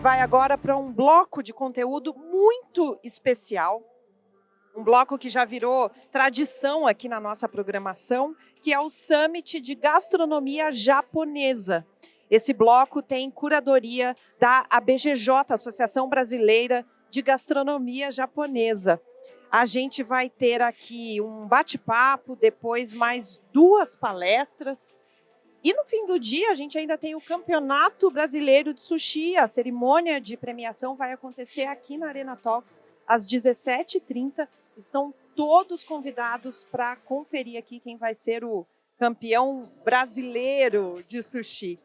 vai agora para um bloco de conteúdo muito especial, um bloco que já virou tradição aqui na nossa programação, que é o Summit de Gastronomia Japonesa. Esse bloco tem curadoria da ABGJ, Associação Brasileira de Gastronomia Japonesa. A gente vai ter aqui um bate-papo, depois mais 2 palestras. E no fim do dia, a gente ainda tem o Campeonato Brasileiro de Sushi. A cerimônia de premiação vai acontecer aqui na Arena Talks às 17h30. Estão todos convidados para conferir aqui quem vai ser o campeão brasileiro de sushi.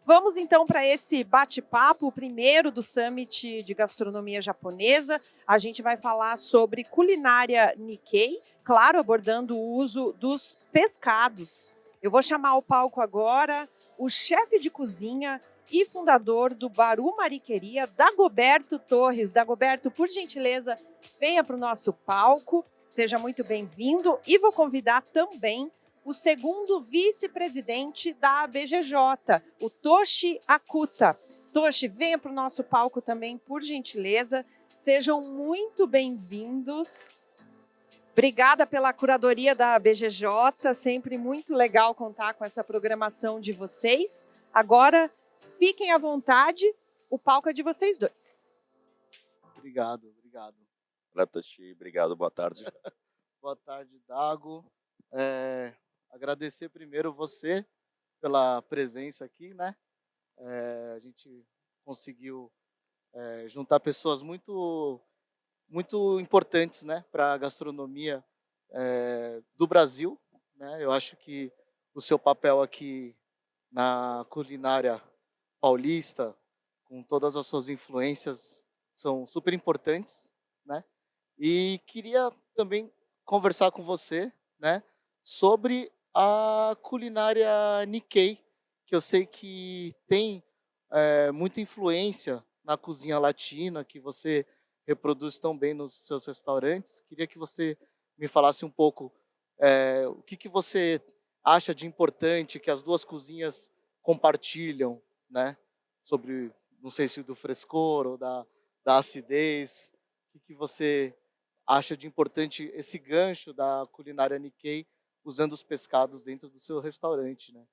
Vamos então para esse bate-papo, o primeiro do Summit de Gastronomia Japonesa. A gente vai falar sobre culinária Nikkei, claro, abordando o uso dos pescados. Eu vou chamar ao palco agora o chefe de cozinha e fundador do Baru Mariqueria, Dagoberto Torres. Dagoberto, por gentileza, venha para o nosso palco, seja muito bem-vindo. E vou convidar também o segundo vice-presidente da ABGJ, o Toshi Akuta. Toshi, venha para o nosso palco também, por gentileza. Sejam muito bem-vindos. Obrigada pela curadoria da ABGJ, sempre muito legal contar com essa programação de vocês. Agora, fiquem à vontade, o palco é de vocês dois. Obrigado. Olá, Toshi, obrigado, boa tarde. Boa tarde, Dago. Agradecer primeiro você pela presença aqui, né? A gente conseguiu juntar pessoas muito importantes, né, para a gastronomia do Brasil, né? Eu acho que o seu papel aqui na culinária paulista, com todas as suas influências, são super importantes, né? E queria também conversar com você, né, sobre a culinária Nikkei, que eu sei que tem muita influência na cozinha latina, que você reproduz tão bem nos seus restaurantes. Queria que você me falasse um pouco o que você acha de importante que as duas cozinhas compartilham, né? Sobre, não sei se do frescor ou da acidez. O que você acha de importante esse gancho da culinária Nikkei usando os pescados dentro do seu restaurante, né?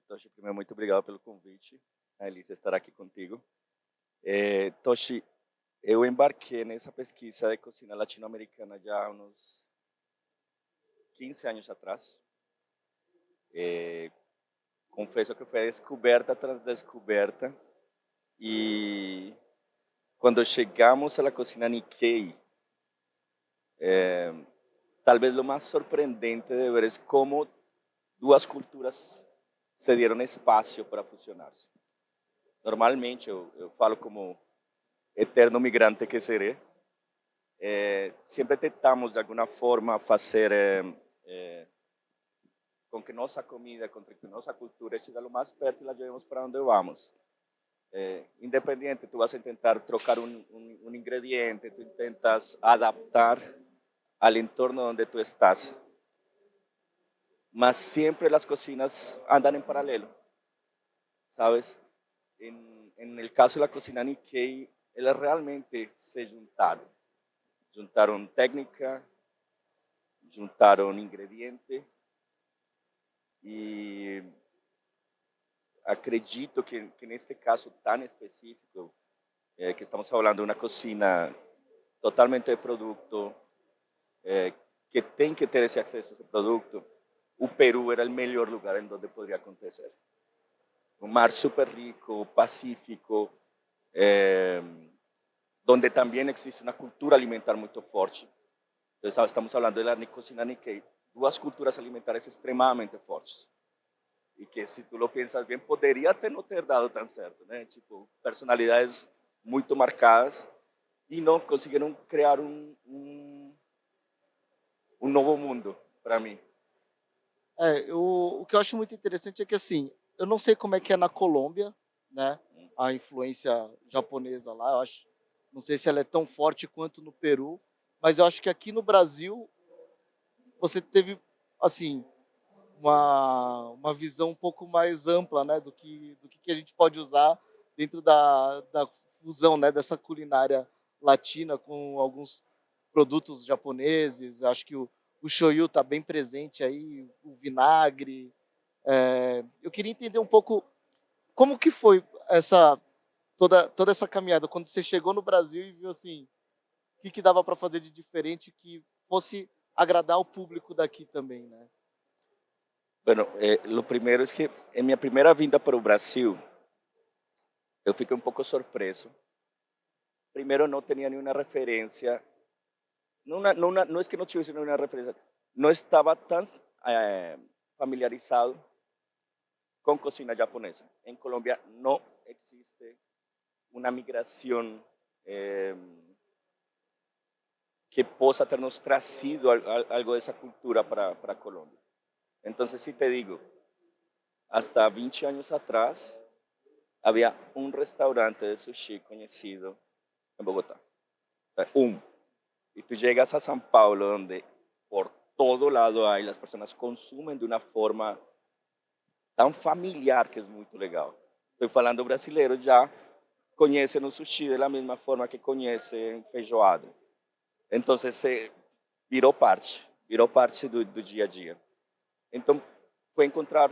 Toshi, primeiro, muito obrigado pelo convite. É delícia estar aqui contigo. Toshi, eu embarquei nessa pesquisa de cozinha latino-americana já há uns 15 anos atrás. Confesso que foi descoberta tras descoberta. E quando chegamos à cozinha Nikkei, talvez o mais surpreendente de ver é como duas culturas se dieron espacio para fusionarse. Normalmente, eu falo como eterno migrante que seré, sempre tentamos de alguma forma fazer com que nossa comida, com que nossa cultura seja o mais perto e la levemos para onde vamos. Independiente, tu vas a tentar trocar un ingrediente, tu intentas adaptar al entorno donde tú estás. Mas siempre las cocinas andan en paralelo, ¿sabes? En el caso de la cocina Nikkei, elas realmente se juntaram. Juntaram técnica, juntaram ingrediente e acredito que neste caso tão específico, que estamos falando de uma cocina totalmente de produto, que tem que ter esse acesso a esse produto, o Peru era o melhor lugar em onde poderia acontecer. Um mar super rico, pacífico, onde também existe uma cultura alimentar muito forte. Então, estamos falando da cocina Nikkei, duas culturas alimentares extremamente fortes. E que, se tu lo pensas bem, poderia até não ter dado tão certo, né? Tipo, personalidades muito marcadas e não conseguiram criar um novo mundo para mim. O que eu acho muito interessante é que, assim, eu não sei como é que é na Colômbia, né? A influência japonesa lá, eu acho, não sei se ela é tão forte quanto no Peru, mas eu acho que aqui no Brasil você teve, assim, uma visão um pouco mais ampla, né, do que a gente pode usar dentro da fusão, né, dessa culinária latina com alguns produtos japoneses. Acho que o shoyu está bem presente aí, o vinagre. Eu queria entender um pouco como que foi essa toda essa caminhada, quando você chegou no Brasil e viu assim, o que que dava para fazer de diferente que fosse agradar o público daqui também, né? Bueno, lo primero es que en mi primera vinda para o Brasil, eu fiquei um pouco surpreso. Primeiro, não tinha nenhuma referência, não es que no tuviese nenhuma referencia, no estaba tan eh, familiarizado con cocina japonesa. En Colombia no existe una migración eh, que possa ternos trazido algo de esa cultura para Colombia. Entonces, si te digo, hasta 20 años atrás había un restaurante de sushi conocido en Bogotá. O sea, y tú llegas a San Paulo, donde por todo lado hay, las personas consumen de una forma tan familiar que es muy legal. Estoy falando brasileiro já conhecem o sushi da mesma forma que conhecem feijoada. Então, virou parte do dia a dia. Então, foi encontrar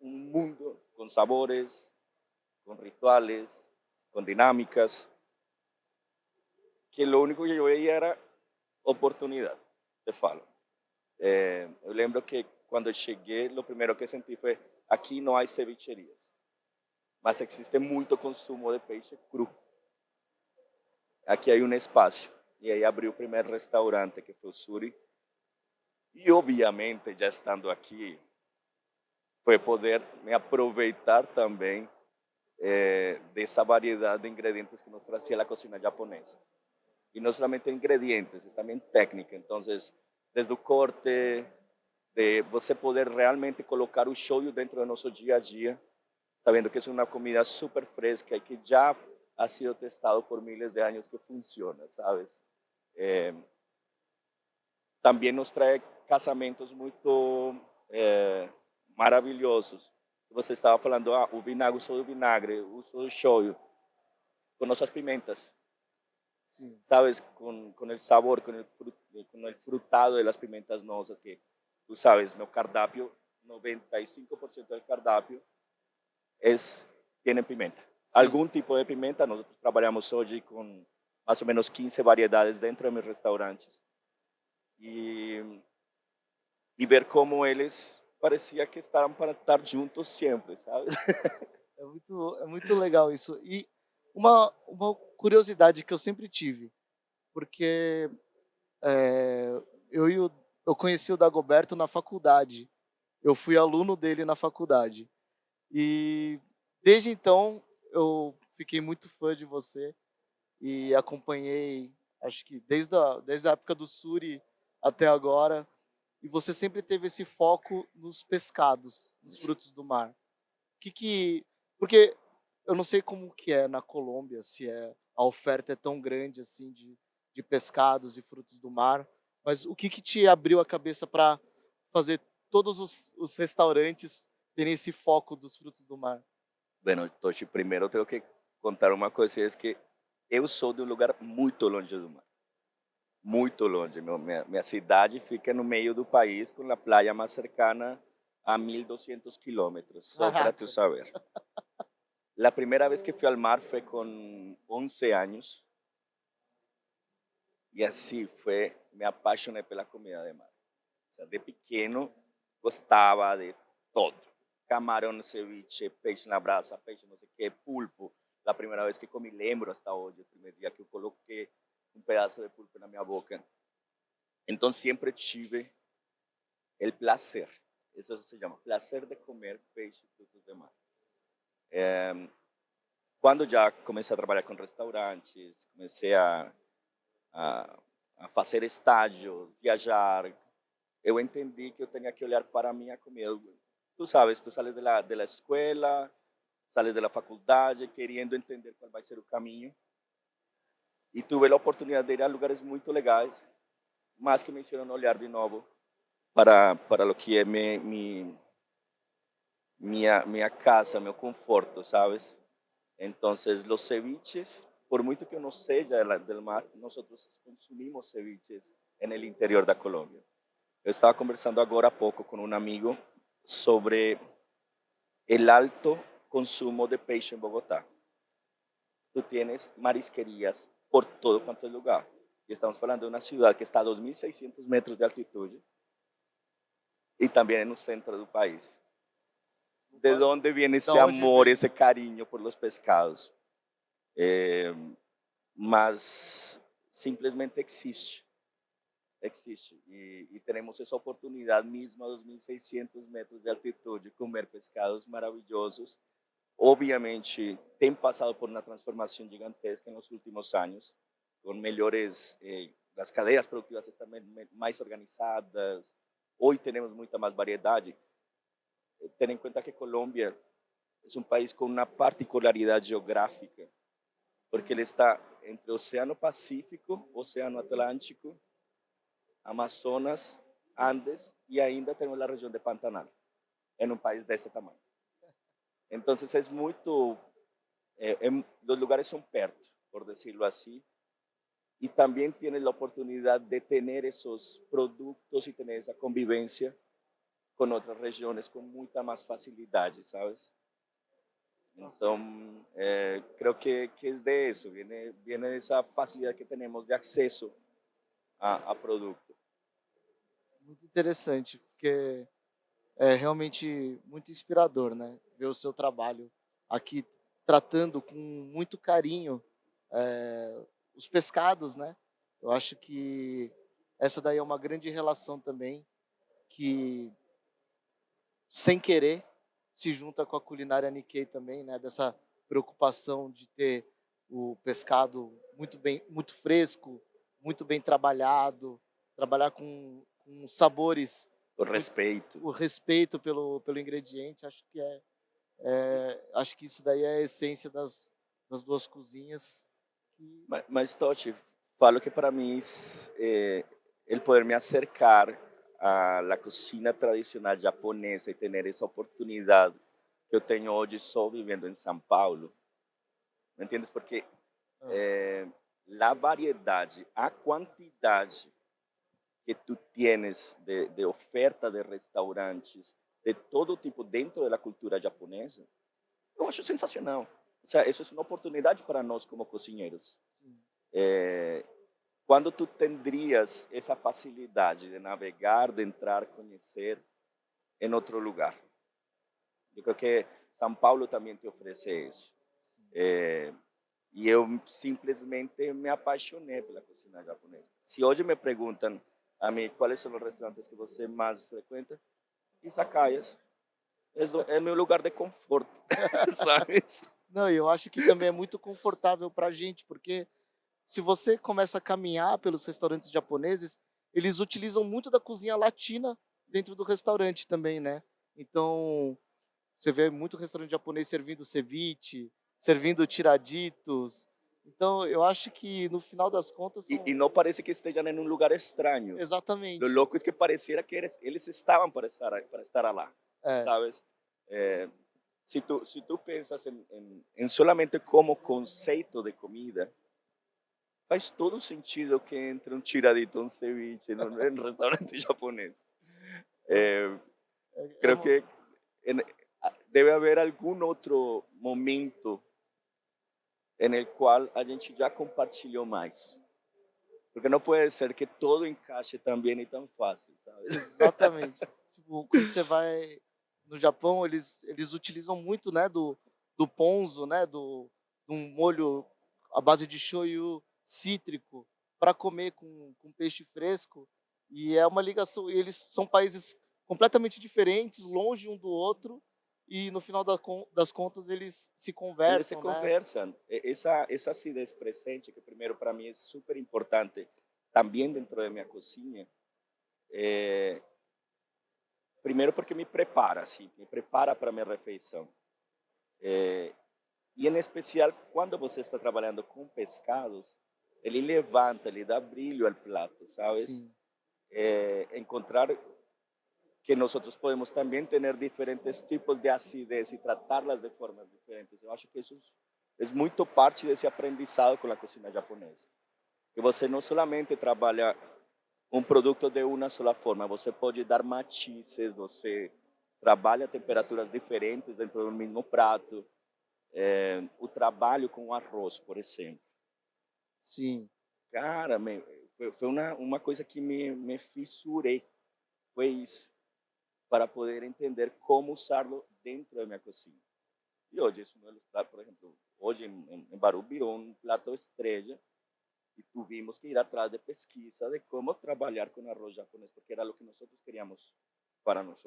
um mundo com sabores, com rituales, com dinâmicas, que lo único que eu veia era oportunidade, te falo. Eu lembro que quando eu cheguei, o primeiro que senti foi: aqui não há cevicherias, mas existe muito consumo de peixe cru. Aqui há um espaço. E aí abri o primeiro restaurante, que foi o Suri. E, obviamente, já estando aqui, foi poder me aproveitar também dessa variedade de ingredientes que nos trazia a cozinha japonesa. E não somente ingredientes, é também técnica. Então, desde o corte, de você poder realmente colocar o shoyu dentro do nosso dia a dia, sabendo que é uma comida super fresca e que já ha sido testado por miles de anos que funciona, sabes? Também nos traz casamentos muito maravilhosos. Você estava falando, o vinagre, uso do vinagre, uso do shoyu, com nossas pimentas. Sim. Sabes, con el sabor, con el frutado de las pimentas nossas, que tú sabes, meu cardápio, 95% del cardápio tiene pimenta. Sim. Algún tipo de pimenta. Nosotros trabajamos hoy con más o menos 15 variedades dentro de mis restaurantes. Y ver cómo eles parecía que estaban para estar juntos siempre, ¿sabes? É muito legal isso. E uma curiosidade que eu sempre tive, porque eh, eu conheci o Dagoberto na faculdade. Eu fui aluno dele na faculdade. E desde então eu fiquei muito fã de você e acompanhei, acho que desde a época do Suri até agora. E você sempre teve esse foco nos pescados, nos frutos do mar. Porque eu não sei como que é na Colômbia, se a oferta é tão grande assim de pescados e frutos do mar, mas o que que te abriu a cabeça para fazer todos os restaurantes terem esse foco dos frutos do mar? Bueno, Toshi, primeiro tenho que contar uma coisa, é que eu sou de um lugar muito longe do mar. Muito longe. Minha cidade fica no meio do país, com a praia mais cercana a 1.200 quilômetros, só para tu Caraca. saber. A primeira vez que fui ao mar foi com 11 anos. E assim foi, me apaixonei pela comida de mar. O sea, de pequeno, gostava de todo. Camarão, ceviche, peixe na brasa, peixe não sei o que, pulpo. A primeira vez que comi, lembro hasta hoje, o primeiro dia que eu coloquei um pedaço de pulpo na minha boca. Então, sempre tive o placer, isso se chama placer de comer peixe e frutos de mar. Quando já comecei a trabalhar com restaurantes, comecei a fazer estágios, viajar, eu entendi que eu tinha que olhar para a minha comida. Tu sabes, tu sales de la escuela, sales de la faculdade, querendo entender qual vai ser o caminho. E tive a oportunidade de ir a lugares muito legais, mas que me hicieron olhar de novo para o que é minha casa, meu conforto, sabes? Entonces, los ceviches, por mucho que no sea del mar, nosotros consumimos ceviches en el interior de Colombia. Eu estava conversando agora há pouco com um amigo sobre o alto consumo de peixe em Bogotá. Tu tienes marisquerías por todo quanto é lugar. E estamos falando de uma cidade que está a 2.600 metros de altitude e também no centro do país. ¿De dónde viene ese amor, ese cariño por los pescados? Mas simplesmente existe. Existe. E teremos essa oportunidade mesmo a 2.600 metros de altitude, comer pescados maravilhosos. Obviamente, tem passado por uma transformação gigantesca nos últimos anos, com melhores, as cadeias produtivas estão mais organizadas. Hoje temos muita mais variedade. Ten em conta que Colômbia é um país com uma particularidade geográfica, porque ele está entre o Oceano Pacífico, Oceano Atlântico, Amazonas, Andes e ainda temos a região de Pantanal, em um país desse tamanho. Então, é muito, os lugares são perto, por decirlo assim, e também tem a oportunidade de ter esses produtos e ter essa convivência com outras regiões com muita mais facilidade, sabes? Então, creio que é de isso, viene essa facilidade que temos de acesso a produto. Muito interessante, porque é realmente muito inspirador, né? Ver o seu trabalho aqui tratando com muito carinho os pescados, né? Eu acho que essa daí é uma grande relação também que, sem querer, se junta com a culinária Nikkei também, né? Dessa preocupação de ter o pescado muito fresco, muito bem trabalhado, trabalhar com sabores, O respeito. o respeito pelo ingrediente. Acho que isso daí é a essência das duas cozinhas. Mas Totti, falo que para mim el poder me acercar a la cocina tradicional japonesa e ter essa oportunidade que eu tenho hoje só vivendo em São Paulo, ¿me entiendes? Porque a variedade, a quantidade que tu tienes de oferta de restaurantes de todo tipo dentro da cultura japonesa, eu acho sensacional. O sea, isso é uma oportunidade para nós como cozinheiros. Quando tu tendrías essa facilidade de navegar, de entrar, conhecer em outro lugar? Eu creo que São Paulo também te oferece isso. E eu simplesmente me apaixonei pela cozinha japonesa. Se hoje me perguntam a mim quais são os restaurantes que você mais frequenta, izakayas. É meu lugar de conforto, sabes? Não, eu acho que também é muito confortável para a gente, porque se você começa a caminhar pelos restaurantes japoneses, eles utilizam muito da cozinha latina dentro do restaurante também, né? Então, você vê muito restaurante japonês servindo ceviche, servindo tiraditos. Então, eu acho que no final das contas são... E não parece que estejam em um lugar estranho. Exatamente. O louco é que pareciera que eles estavam para estar lá, sabes? Se tu pensas em solamente como conceito de comida, faz todo sentido que entre um tiradito, um ceviche em um restaurante japonês. Creo que deve haver algum outro momento en el qual a gente já compartilhou mais. Porque não pode ser que todo encaixe tão bem e tão fácil, sabe? Exatamente. Tipo, quando você vai no Japão, eles utilizam muito, né, do ponzu, né, de um molho à base de shoyu cítrico para comer com peixe fresco. E é uma ligação. Eles são países completamente diferentes, longe um do outro, e no final das contas eles se conversam. Eles se conversam. Essa acidez presente, que primeiro para mim é super importante, também dentro da minha cozinha, primeiro porque me prepara para a minha refeição. E em especial quando você está trabalhando com pescados, ele levanta, ele dá brilho ao prato, sabes? Encontrar que nosotros podemos también tener diferentes tipos de acidez y tratarlas de formas diferentes. Yo acho que eso é muito parte desse aprendizado com a cozinha japonesa. Que você não solamente trabalha um produto de uma só forma, você pode dar matizes, você trabalha temperaturas diferentes dentro do mesmo prato. O trabalho com arroz, por exemplo. Sim. Cara, foi uma coisa que me fissurei. Foi isso, para poder entender como usá-lo dentro da minha cozinha. E hoje, isso não é, por exemplo, hoje em Baru virou um prato estrela e tivemos que ir atrás de pesquisa de como trabalhar com arroz japonês, porque era o que nós queríamos para nós.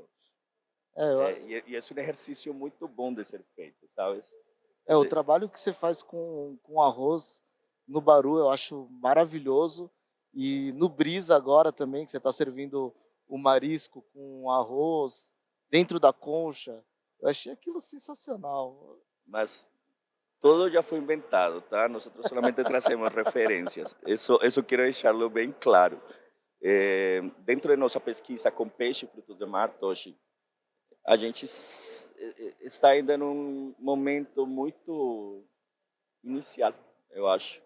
É, eu, E é um exercício muito bom de ser feito, sabes? o trabalho que você faz com arroz no Baru eu acho maravilhoso. E no Brisa agora também, que você está servindo o marisco com arroz dentro da concha, eu achei aquilo sensacional. Mas todo já foi inventado, tá? Nós solamente trazemos referências. Isso quero deixá-lo bem claro. Dentro de nossa pesquisa com peixe e frutos do mar, Toshi, a gente está ainda num momento muito inicial, eu acho.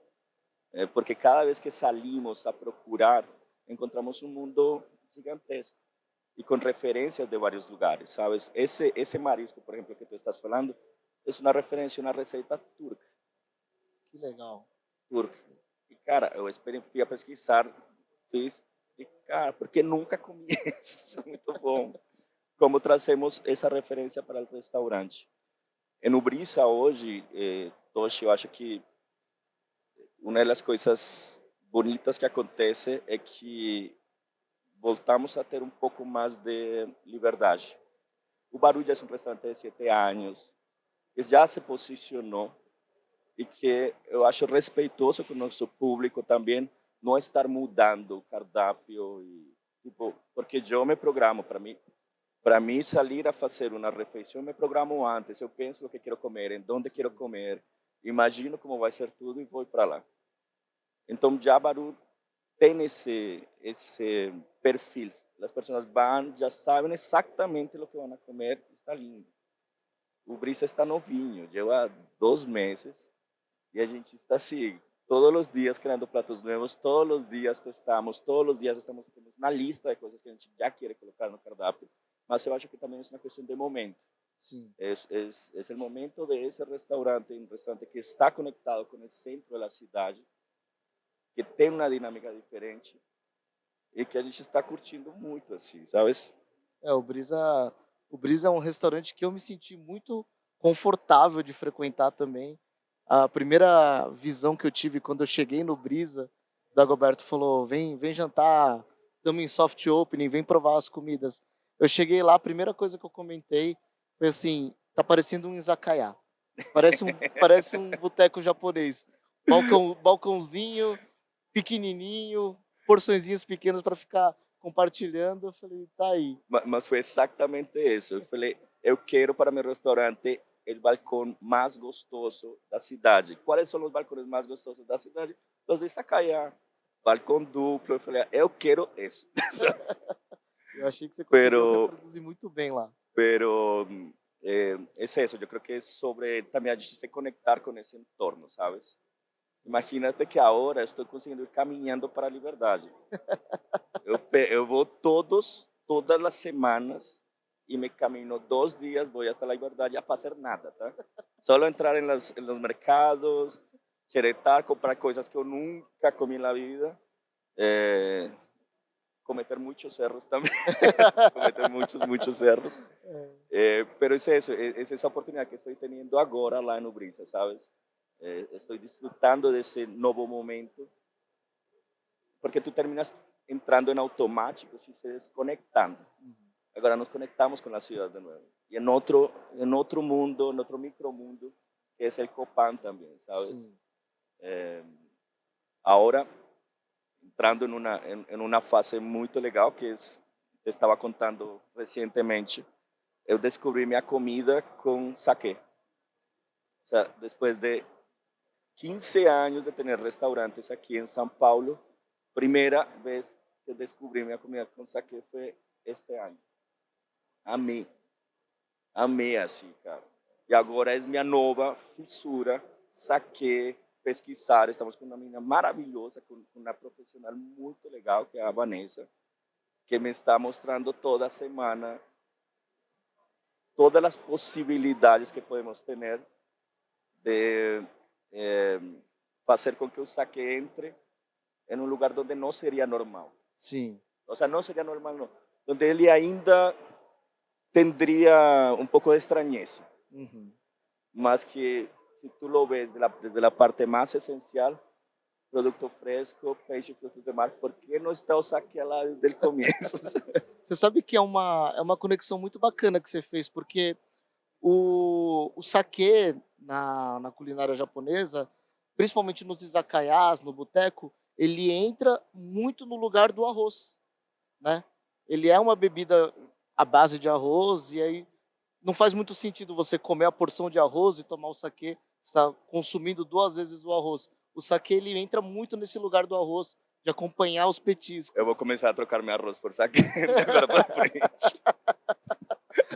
Porque cada vez que salimos a procurar, encontramos um mundo gigantesco e com referências de vários lugares, sabes? Esse marisco, por exemplo, que tu estás falando, é uma referência a uma receita turca. Que legal. Turca. E, cara, eu fui a pesquisar, fiz, e, cara, porque nunca comi isso, isso é muito bom. Como trazemos essa referência para o restaurante. No Brisa hoje, Toshi, eu acho que uma das coisas bonitas que acontece é que voltamos a ter um pouco mais de liberdade. O Barulho é um restaurante de 7 anos, que já se posicionou e que eu acho respeitoso com o nosso público também não estar mudando o cardápio e tipo, porque eu me programo para mim sair a fazer uma refeição, me programo antes, eu penso o que quero comer, em onde quero comer, imagino como vai ser tudo e vou para lá. Então já Baru tem esse perfil, as pessoas vão, já sabem exatamente o que vão comer, está lindo. O Brisa está novinho, lleva 2 meses e a gente está assim, todos os dias criando pratos novos, todos os dias testamos, todos os dias estamos na lista de coisas que a gente já quer colocar no cardápio, mas eu acho que também é uma questão de momento. Sim. É o momento de esse restaurante, um restaurante que está conectado com o centro da cidade, que tem uma dinâmica diferente e que a gente está curtindo muito, assim, sabes? O Brisa é um restaurante que eu me senti muito confortável de frequentar também. A primeira visão que eu tive quando eu cheguei no Brisa, o Dagoberto falou: vem jantar, estamos em soft opening, vem provar as comidas. Eu cheguei lá, a primeira coisa que eu comentei foi assim: tá parecendo um izakaya. Parece um boteco japonês. Balcãozinho, pequenininho, porçõezinhas pequenas para ficar compartilhando. Eu falei, tá aí. Mas foi exatamente isso. Eu falei, eu quero para meu restaurante o balcão mais gostoso da cidade. Quais são os balcões mais gostosos da cidade? Os de Izakaya, balcão duplo. Eu falei, eu quero isso. Eu achei que você conseguiu pero, reproduzir muito bem lá. pero es eso. Yo creo que es sobre también a gente se conectar con ese entorno, ¿sabes? Imagínate que agora eu estou conseguindo ir caminhando para a liberdade. Eu vou todas as semanas e me camino 2 dias, vou até a liberdade a fazer nada, tá? Só entrar em los mercados, xeretar, comprar coisas que eu nunca comi na vida, cometer muitos erros também, cometer muitos erros. Pero es eso, es esa oportunidad que estoy teniendo agora lá no Brisa, ¿sabes? Estoy disfrutando de ese nuevo momento, porque tú terminas entrando en automático y se desconectando. Agora nos conectamos con la ciudad de nuevo. Y en otro mundo, en otro micromundo, que es el Copán también, ¿sabes? Ahora, entrando en una fase muy legal, que es, te estaba contando recientemente, eu descobri minha comida com saquê. O sea, depois de 15 anos de ter restaurantes aqui em São Paulo, primeira vez que descobri minha comida com saquê foi este ano. Amei. Amei assim, cara. E agora é minha nova fissura, saqué, pesquisar. Estamos com uma menina maravilhosa, com uma profissional muito legal, que é a Vanessa, que me está mostrando toda semana todas as possibilidades que podemos ter de eh, fazer com que o saque entre em um lugar onde não seria normal. Sim. O sea, não seria normal, não. Onde ele ainda tendría un poco de extrañeza, más que si tú lo ves desde la parte más esencial, producto fresco, peixe e frutos de mar, por que não está o saque lá desde o começo? Você sabe que é uma conexão muito bacana que você fez, porque o saquê na culinária japonesa, principalmente nos izakayas, no boteco, ele entra muito no lugar do arroz, né? Ele é uma bebida à base de arroz, e aí não faz muito sentido você comer a porção de arroz e tomar o saquê, você está consumindo 2 vezes o arroz. O saquê, ele entra muito nesse lugar do arroz, de acompanhar os petiscos. Eu vou começar a trocar meu arroz por saque de agora para frente.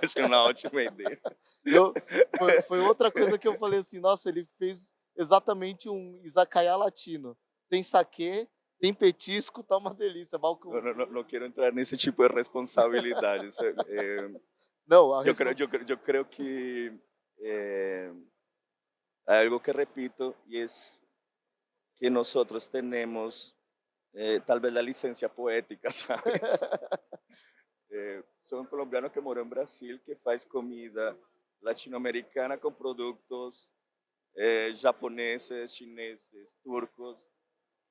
Achei uma ótima ideia. Foi outra coisa que eu falei assim, nossa, ele fez exatamente um izakaya latino. Tem saquê, tem petisco, tá uma delícia. Não quero entrar nesse tipo de responsabilidade. Não, eu creio que hay algo que repito y es que nosotros tenemos tal vez la licencia poética, ¿sabes? Soy un colombiano que moró en Brasil, que faz comida latinoamericana con productos japoneses, chineses, turcos,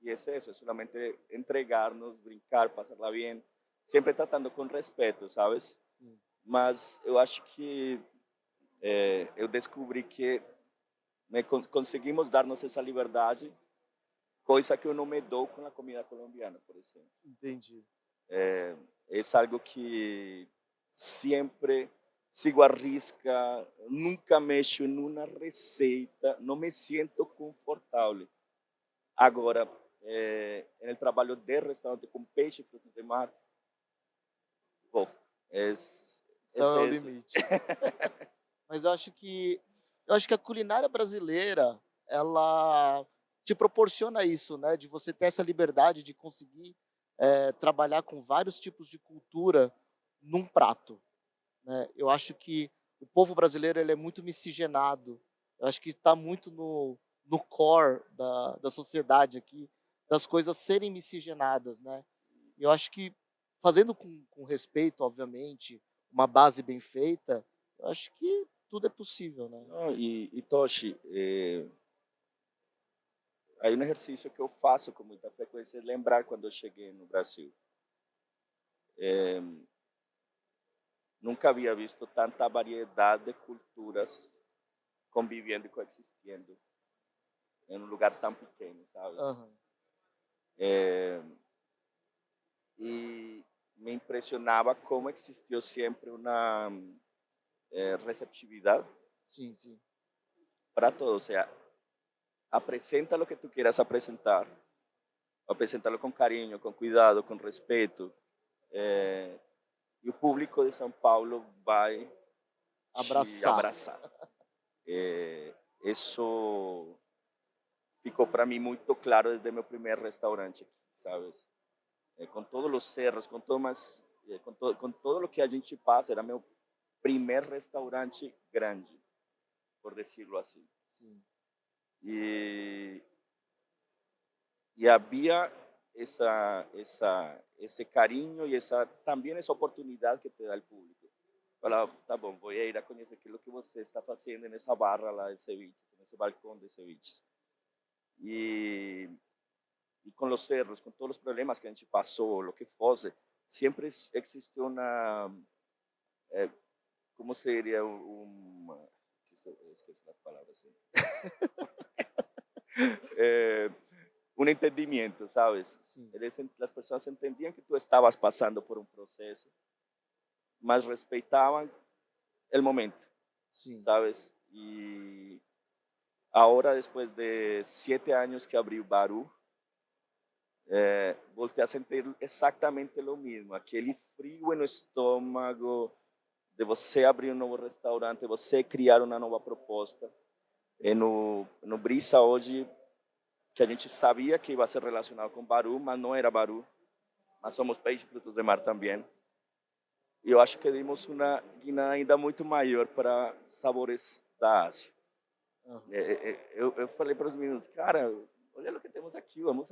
y es eso, es solamente entregarnos, brincar, pasarla bien, siempre tratando con respeto, ¿sabes? Mas eu acho que eu descobri que conseguimos darnos essa liberdade, coisa que eu não me dou com a comida colombiana, por exemplo. Entendi. É algo que sempre sigo à risca, nunca mexo em uma receita, não me sinto confortável. Agora, no trabalho de restaurante com peixe e frutos de mar, bom, Esse é o limite. Mas eu acho que a culinária brasileira, ela te proporciona isso, né, de você ter essa liberdade de conseguir trabalhar com vários tipos de cultura num prato, né? Eu acho que o povo brasileiro, ele é muito miscigenado. Eu acho que está muito no core da sociedade aqui, das coisas serem miscigenadas, né? E eu acho que fazendo com respeito, obviamente, uma base bem feita, eu acho que tudo é possível, né? Não, Toshi, aí um exercício que eu faço com muita frequência é lembrar quando eu cheguei no Brasil. Nunca havia visto tanta variedade de culturas convivendo e coexistindo em um lugar tão pequeno, sabes? E me impressionava como existiu sempre uma receptividade Sim, sim. para todo. O sea, apresenta lo que tú quieras apresentar, apresentá-lo com carinho, com cuidado, com respeito. E o público de São Paulo vai te abraçar. Isso ficou para mim muito claro desde meu primeiro restaurante aqui, sabes? Com todos os cerros, com todo o que a gente passa, era meu primeiro restaurante grande, por decirlo assim. Sim. E havia esse carinho e também essa oportunidade que te dá o público. Falava, tá bom, vou ir a conhecer aquilo que você está fazendo nessa barra lá de ceviches, nesse balcão de ceviches. E com os erros, com todos os problemas que a gente passou, o que fosse, sempre existiu uma, como seria esqueci as palavras assim. Um entendimento, sabes? As pessoas entendiam que tu estavas passando por um processo, mas respeitavam o momento, sabes? E agora, depois de 7 anos que abri o Baru, voltei a sentir exatamente o mesmo, aquele frio no estômago de você abrir um novo restaurante, você criar uma nova proposta. E no Brisa hoje, que a gente sabia que ia ser relacionado com Baru, mas não era Baru. Mas somos peixe e frutos de mar também. E eu acho que dimos uma guinada ainda muito maior para sabores da Ásia. Aham. Eu falei para os meninos, cara, olha o que temos aqui, vamos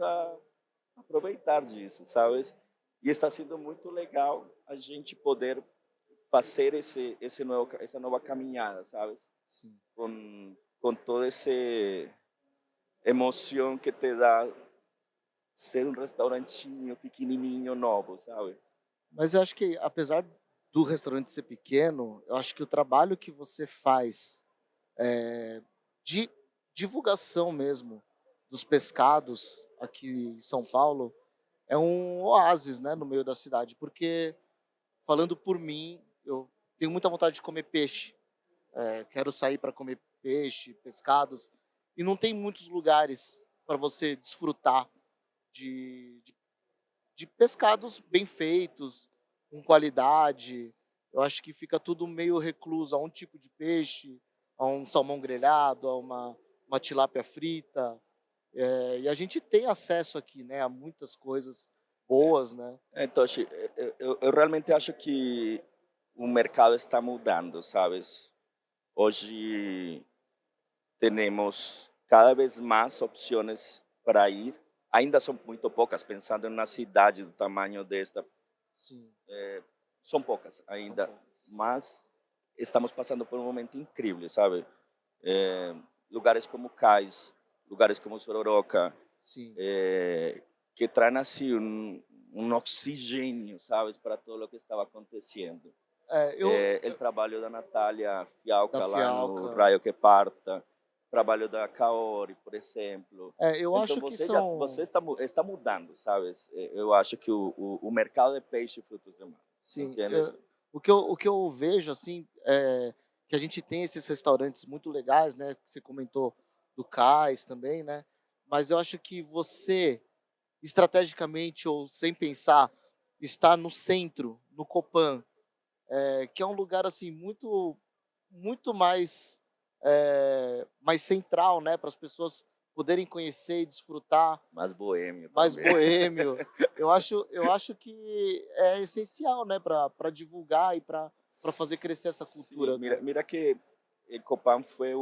aproveitar disso, sabes? E está sendo muito legal a gente poder fazer essa nova caminhada, sabes? Sim. Com toda essa emoção que te dá ser um restaurantinho pequenininho novo, sabe? Mas eu acho que, apesar do restaurante ser pequeno, eu acho que o trabalho que você faz de divulgação mesmo dos pescados aqui em São Paulo é um oásis, né, no meio da cidade, porque falando por mim, eu tenho muita vontade de comer peixe. Quero sair para comer peixe, pescados, e não tem muitos lugares para você desfrutar de pescados bem feitos, com qualidade. Eu acho que fica tudo meio recluso a um tipo de peixe, a um salmão grelhado, a uma tilápia frita. E a gente tem acesso aqui, né, a muitas coisas boas, né? Então, eu realmente acho que o mercado está mudando, sabes? Hoje temos cada vez mais opções para ir. Ainda são muito poucas, pensando em uma cidade do tamanho desta, Sim, são poucas são ainda, poucas. mas estamos passando por um momento incrível, sabe? Eh, Lugares como Cais, lugares como Sororoca, Sim. que trazem assim um oxigênio, sabes, para tudo o que estava acontecendo. O trabalho da Natália Da Fialca lá no Fialca. Raio que Parta, trabalho da Kaori, por exemplo. Eu Então acho que você são. está mudando, sabes? Eu acho que o mercado de peixe e frutos do mar, Sim, entendes? o que eu vejo, assim, é que a gente tem esses restaurantes muito legais, né, que você comentou do Cais também, né, mas eu acho que você, estrategicamente ou sem pensar, está no centro, no Copan, que é um lugar, assim, muito mais, mais central, né, para as pessoas poderem conhecer e desfrutar, Mais boêmio mais também. boêmio. Eu acho que é essencial, né, para divulgar e para fazer crescer essa Sim, cultura do. mira que el Copan foi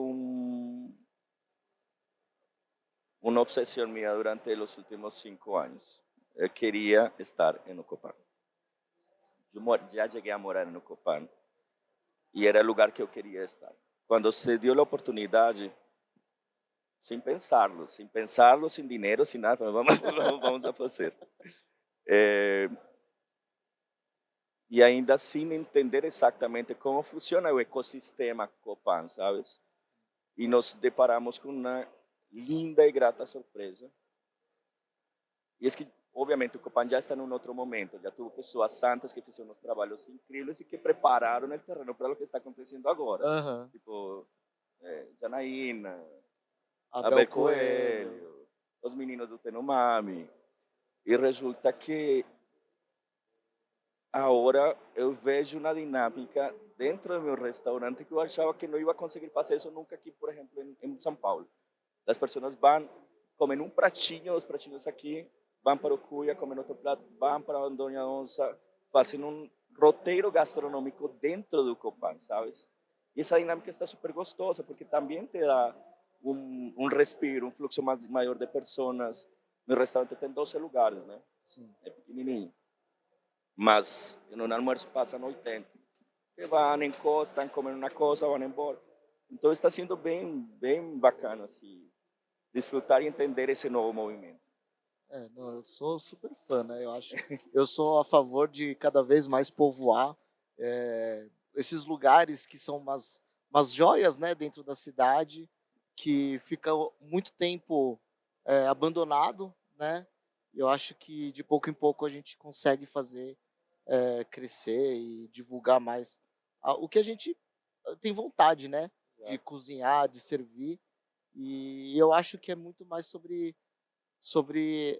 uma obsessão minha durante os últimos 5 anos. Eu queria estar no Copan. Já cheguei a morar no Copan e era o lugar que eu queria estar. Quando se deu a oportunidade, sem pensarlo, sem dinheiro, sem nada, vamos a fazer. E ainda sem entender exatamente como funciona o ecossistema Copan, sabes? E nos deparamos com uma linda e grata surpresa. E é que, obviamente, o Copan já está em outro momento, já teve pessoas santas que fizeram uns trabalhos incríveis e que prepararam o terreno para o que está acontecendo agora. Aham. Tipo, Janaína, Abel Abel Coelho. Coelho, os meninos do Tenomami. E resulta que agora eu vejo uma dinâmica dentro do meu restaurante que eu achava que não ia conseguir fazer isso nunca aqui, por exemplo, em São Paulo. As pessoas vão, comem um pratinho, os pratinhos aqui, vão para o Cuia, comem outro prato, vão para a Dona Onça, fazem um roteiro gastronômico dentro do Copan, sabes? E essa dinâmica está super gostosa, porque também te dá respiro, um fluxo maior de pessoas. Meu restaurante tem 12 lugares, né? Sim. É pequenininho. Mas no almuerzo passam 80. Que vão, encostam, comem uma coisa, vão embora. Então está sendo bem bacana assim, desfrutar e entender esse novo movimento. Não, eu sou super fã, né, eu sou a favor de cada vez mais povoar, esses lugares que são umas joias, né, dentro da cidade, que ficam muito tempo, abandonado, né, eu acho que de pouco em pouco a gente consegue fazer, crescer e divulgar mais o que a gente tem vontade, né, de Exato. cozinhar, de servir, e eu acho que é muito mais sobre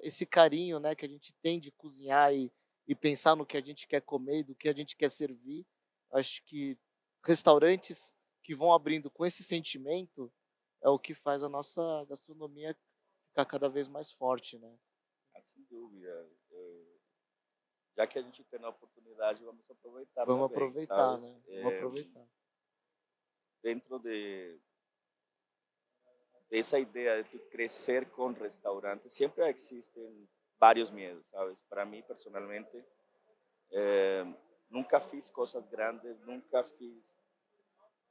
esse carinho, né, que a gente tem de cozinhar e pensar no que a gente quer comer, do que a gente quer servir. Acho que restaurantes que vão abrindo com esse sentimento, é o que faz a nossa gastronomia ficar cada vez mais forte, né? Ah, sem dúvida. Já que a gente tem a oportunidade, vamos aproveitar Vamos também, aproveitar, sabes? né? Vamos aproveitar. Dentro de esa idea de tu crecer con restaurantes, siempre existen varios miedos, ¿sabes? Para mí personalmente, eh, nunca fiz cosas grandes, nunca fiz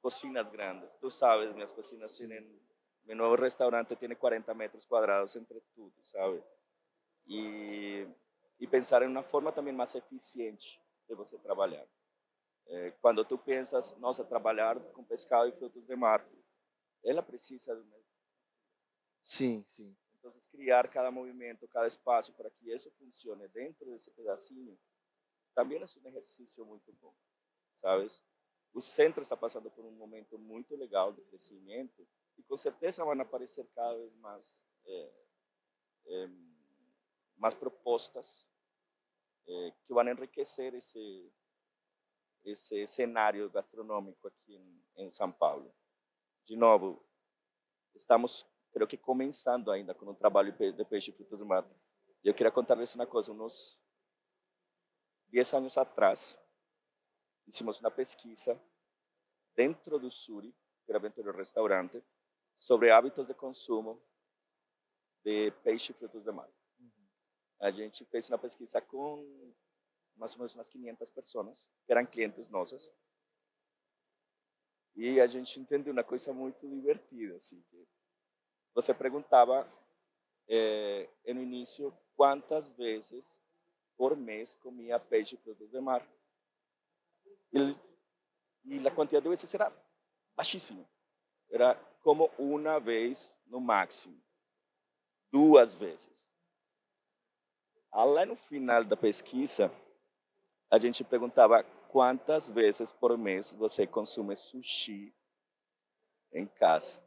cocinas grandes. Tú sabes, mis cocinas Sim. tienen, mi nuevo restaurante tiene 40 metros cuadrados entre todo, ¿sabes? Y, y pensar en una forma también más eficiente de você trabalhar. Quando tu pensas, nossa, trabalhar com pescado e frutos de mar, ela precisa de uma. Sim, sim. Então, criar cada movimento, cada espaço para que isso funcione dentro desse pedacinho, também é um exercício muito bom, sabes? O centro está passando por um momento muito legal de crescimento e com certeza vão aparecer cada vez mais propostas que vão enriquecer esse cenário gastronômico aqui em São Paulo. De novo, estamos, creo que começando ainda com um trabalho de peixe e frutos do mar. E eu queria contar-lhes uma coisa. Uns 10 anos atrás, hicimos uma pesquisa dentro do Suri, que era dentro do restaurante, sobre hábitos de consumo de peixe e frutos do mar. A gente fez uma pesquisa com mais ou menos umas 500 pessoas, que eram clientes nossas. E a gente entendeu uma coisa muito divertida, assim, que você perguntava no início quantas vezes por mês comia peixe e frutos do mar. E a quantidade de vezes era baixíssima. Era como uma vez no máximo, 2 vezes. Lá no final da pesquisa, a gente perguntava quantas vezes por mês você consome sushi em casa.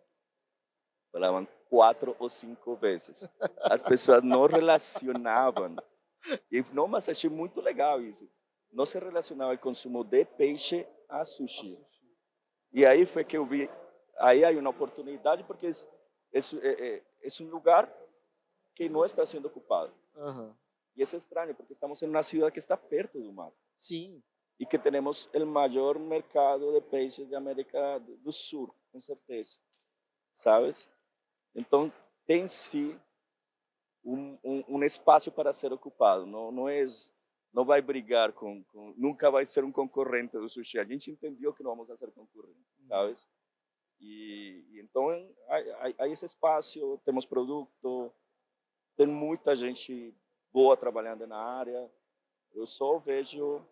Falavam 4 ou 5 vezes. As pessoas não relacionavam. E não, mas achei muito legal isso. Não se relacionava o consumo de peixe a sushi. E aí foi que eu vi, aí há uma oportunidade, porque é um lugar que não está sendo ocupado. Aham. E é estranho, porque estamos em uma cidade que está perto do mar. Sim. E que temos o maior mercado de peixes da América do Sul, com certeza. Sabes? Então, tem sim um espaço para ser ocupado. Não vai brigar nunca vai ser um concorrente do sushi. A gente entendeu que não vamos ser concorrentes, sabes? E então há esse espaço, temos produto, tem muita gente boa trabalhando na área. Eu só vejo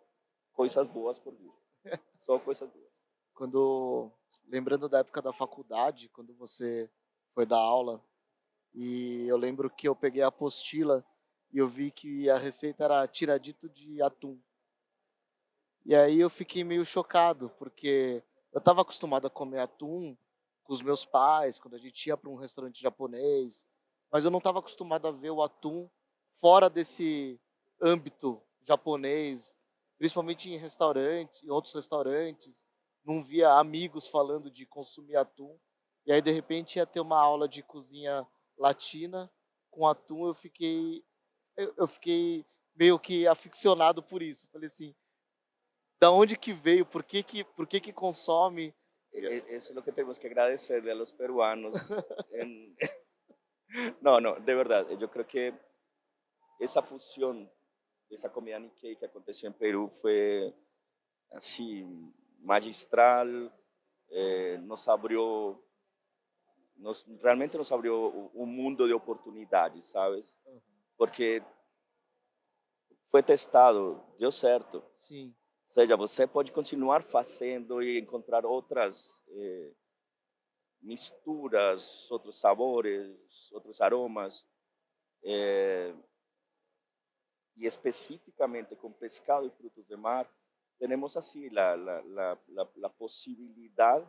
coisas boas por vir. Só coisas boas. Lembrando da época da faculdade, quando você foi dar aula, e eu lembro que eu peguei a apostila e eu vi que a receita era tiradito de atum. E aí eu fiquei meio chocado, porque eu estava acostumado a comer atum com os meus pais, quando a gente ia para um restaurante japonês, mas eu não estava acostumado a ver o atum fora desse âmbito japonês, principalmente em outros restaurantes, não via amigos falando de consumir atum. E aí de repente ia ter uma aula de cozinha latina com atum, eu fiquei meio que aficionado por isso. Falei assim, da onde que veio? Por que que consome? Eso es lo que tenemos que agradecerle a los peruanos. No, no, de verdad, yo creo que esa fusión de esa comida Nikkei que aconteció en Perú fue así magistral, realmente nos abrió un mundo de oportunidades, ¿sabes? Porque foi testado, deu certo. Sim, Ou seja, você pode continuar fazendo e encontrar outras misturas, outros sabores, outros aromas. E especificamente com pescado e frutos de mar, temos assim a possibilidade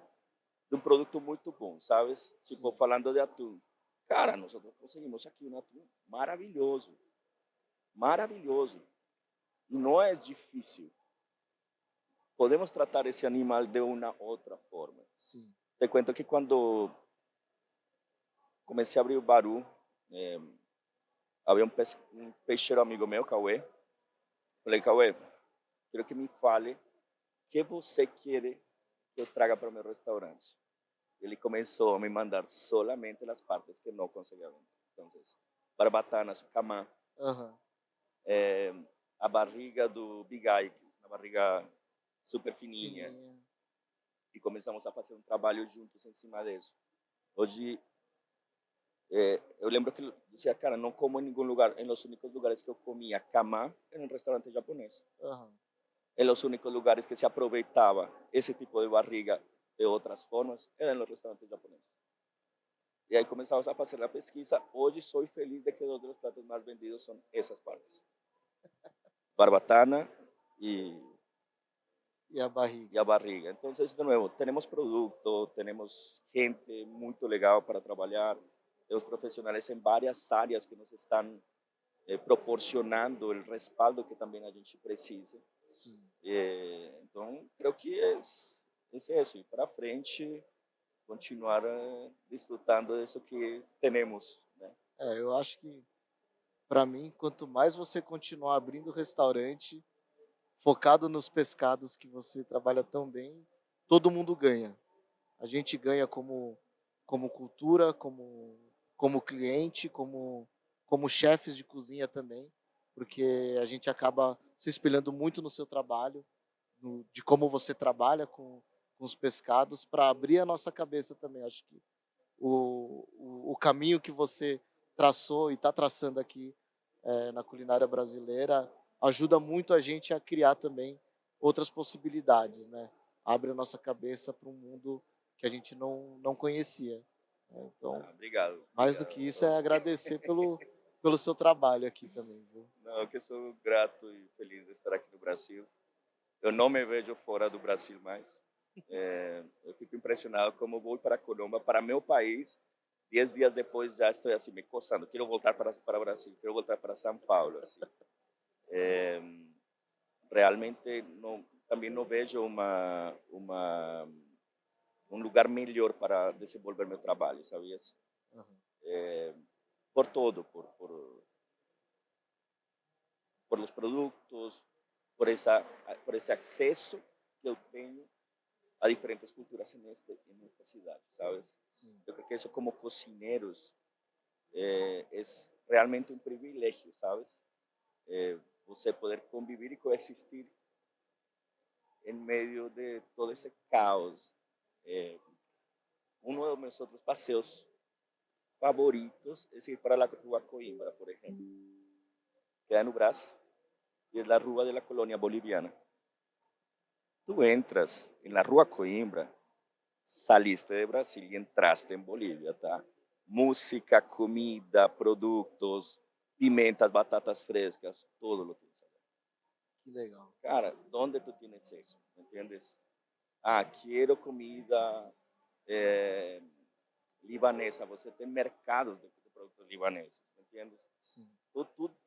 de um produto muito bom, sabes? Tipo, sim. falando de atum. Cara, nós conseguimos aqui um atum maravilhoso. Maravilhoso. E não é difícil. Podemos tratar esse animal de uma outra forma. Sim. Te cuento que quando comecei a abrir o Baru. É, havia um peixeiro amigo meu, Cauê. Falei, Cauê, quero que me fale o que você quer que eu traga para o meu restaurante. Ele começou a me mandar solamente as partes que não conseguia vender. Então, barbatanas, camã, Aham. a barriga do bigay, uma barriga super fininha. Fininha. E começamos a fazer um trabalho juntos em cima disso. Hoje, eu lembro que eu dizia, cara, não como em nenhum lugar. Em os únicos lugares que eu comia camã era em um restaurante japonês. Aham. En los únicos lugares que se aproveitaba ese tipo de barriga de otras formas eran los restaurantes japoneses. Y ahí comenzamos a hacer la pesquisa. Hoy soy feliz de que dos de los platos más vendidos son esas partes. Barbatana y, E a barriga. y a barriga. Entonces, de nuevo, tenemos producto, tenemos gente muy legal para trabajar, tenemos profesionales en varias áreas que nos están proporcionando el respaldo que también a gente precisa. Sim. Então, creio que é isso. Ir para frente, continuar desfrutando disso que temos, né? Eu acho que, para mim, quanto mais você continuar abrindo restaurante, focado nos pescados que você trabalha tão bem, todo mundo ganha. A gente ganha como cultura, como cliente, como chefes de cozinha também, porque a gente acaba se espelhando muito no seu trabalho, de como você trabalha com os pescados, para abrir a nossa cabeça também. Acho que o caminho que você traçou e está traçando aqui na culinária brasileira ajuda muito a gente a criar também outras possibilidades, né? Abre a nossa cabeça para um mundo que a gente não conhecia, né? Então, Obrigado. mais do que isso é agradecer pelo seu trabalho aqui também, viu? Não, que eu sou grato e feliz de estar aqui no Brasil. Eu não me vejo fora do Brasil mais. Eu fico impressionado como vou para Colômbia, para meu país. 10 dias depois já estou assim me coçando. Quero voltar para o Brasil, quero voltar para São Paulo. Assim. Realmente também não vejo um lugar melhor para desenvolver meu trabalho, sabias? Uhum. Por todo, por los productos, por esse acesso que eu tenho a diferentes culturas en esta ciudad, ¿sabes? Sim. Yo creo que eso como cocineros es realmente un privilegio, ¿sabes? Você poder convivir y coexistir en medio de todo ese caos. Uno de mis otros paseos favoritos es ir para la Rua Coimbra, por ejemplo. Queda en Ubras y es la rúa de la colonia boliviana. Tú entras en la Rua Coimbra, saliste de Brasil y entraste en Bolivia, tá? Música, comida, productos, pimentas, batatas frescas, todo lo tienes allá. Que legal. Cara, ¿dónde tú tienes eso? ¿Me entiendes? Ah, quiero comida libanesa. Você tem mercados de produtos libaneses, ¿me entiendes? Sim.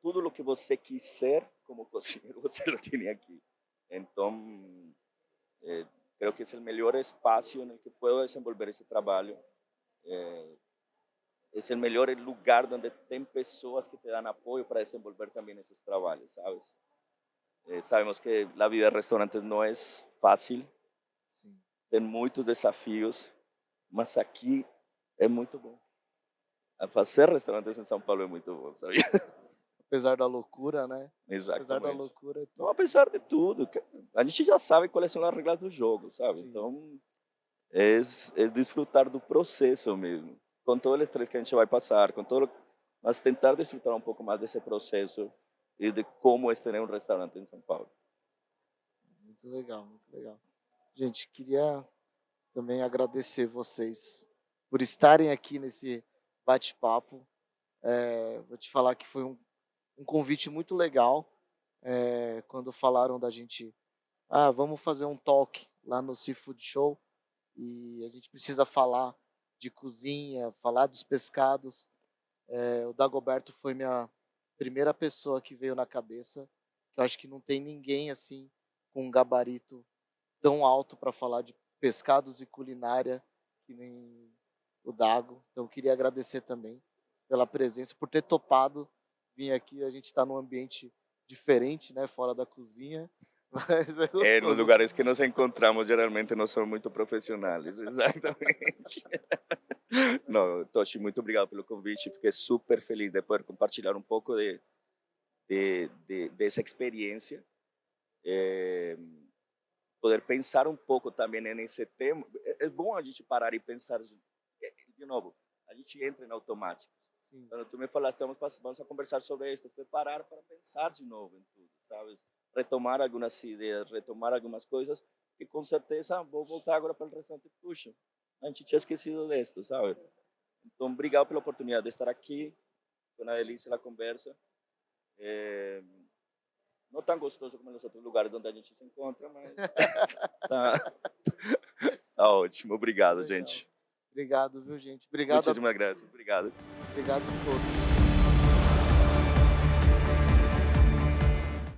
Tudo o que você quiser como cozinheiro, você lo tem aqui. Então, creo que es el mejor espacio en el que puedo desenvolver ese trabajo. Es el mejor lugar donde tem pessoas que te dan apoyo para desenvolver también esos trabajos, ¿sabes? Sabemos que la vida de restaurantes no es fácil, Sim. tem muitos desafios, mas aqui é muito bom. A fazer restaurantes em São Paulo é muito bom, sabia? Apesar da loucura, né? Apesar da Exatamente. loucura, Não, apesar de tudo, a gente já sabe quais são as regras do jogo, sabe? Sim. Então, é desfrutar do processo mesmo, com todo o estresse que a gente vai passar, mas tentar desfrutar um pouco mais desse processo e de como é ter um restaurante em São Paulo. Muito legal, muito legal. Gente, queria também agradecer vocês por estarem aqui nesse bate-papo. Vou te falar que foi um convite muito legal, quando falaram da gente, vamos fazer um talk lá no Seafood Show e a gente precisa falar de cozinha, falar dos pescados. O Dagoberto foi minha primeira pessoa que veio na cabeça, que eu acho que não tem ninguém assim com um gabarito tão alto para falar de pescados e culinária o Dago. Então, queria agradecer também pela presença, por ter topado vir aqui. A gente está num ambiente diferente, né, fora da cozinha, mas é Nos gostoso. lugares que nos encontramos, geralmente não são muito profissionais, exatamente. Não, Toshi, muito obrigado pelo convite. Fiquei super feliz de poder compartilhar um pouco dessa experiência. Poder pensar um pouco também nesse tema. É bom a gente parar e pensar, de novo, a gente entra em automático. Sim, Quando tu me falaste, vamos a conversar sobre isso, foi parar para pensar de novo em tudo, sabes? Retomar algumas ideias, retomar algumas coisas, que com certeza vou voltar agora para o restante. Puxa, a gente tinha esquecido disso, sabe? Então, obrigado pela oportunidade de estar aqui, foi uma delícia a conversa. Não tão gostoso como nos outros lugares onde a gente se encontra, mas tá, tá ótimo. Obrigado, legal. gente. Obrigado, viu, gente? Obrigado Muitíssimas graças. Obrigado. obrigado a todos.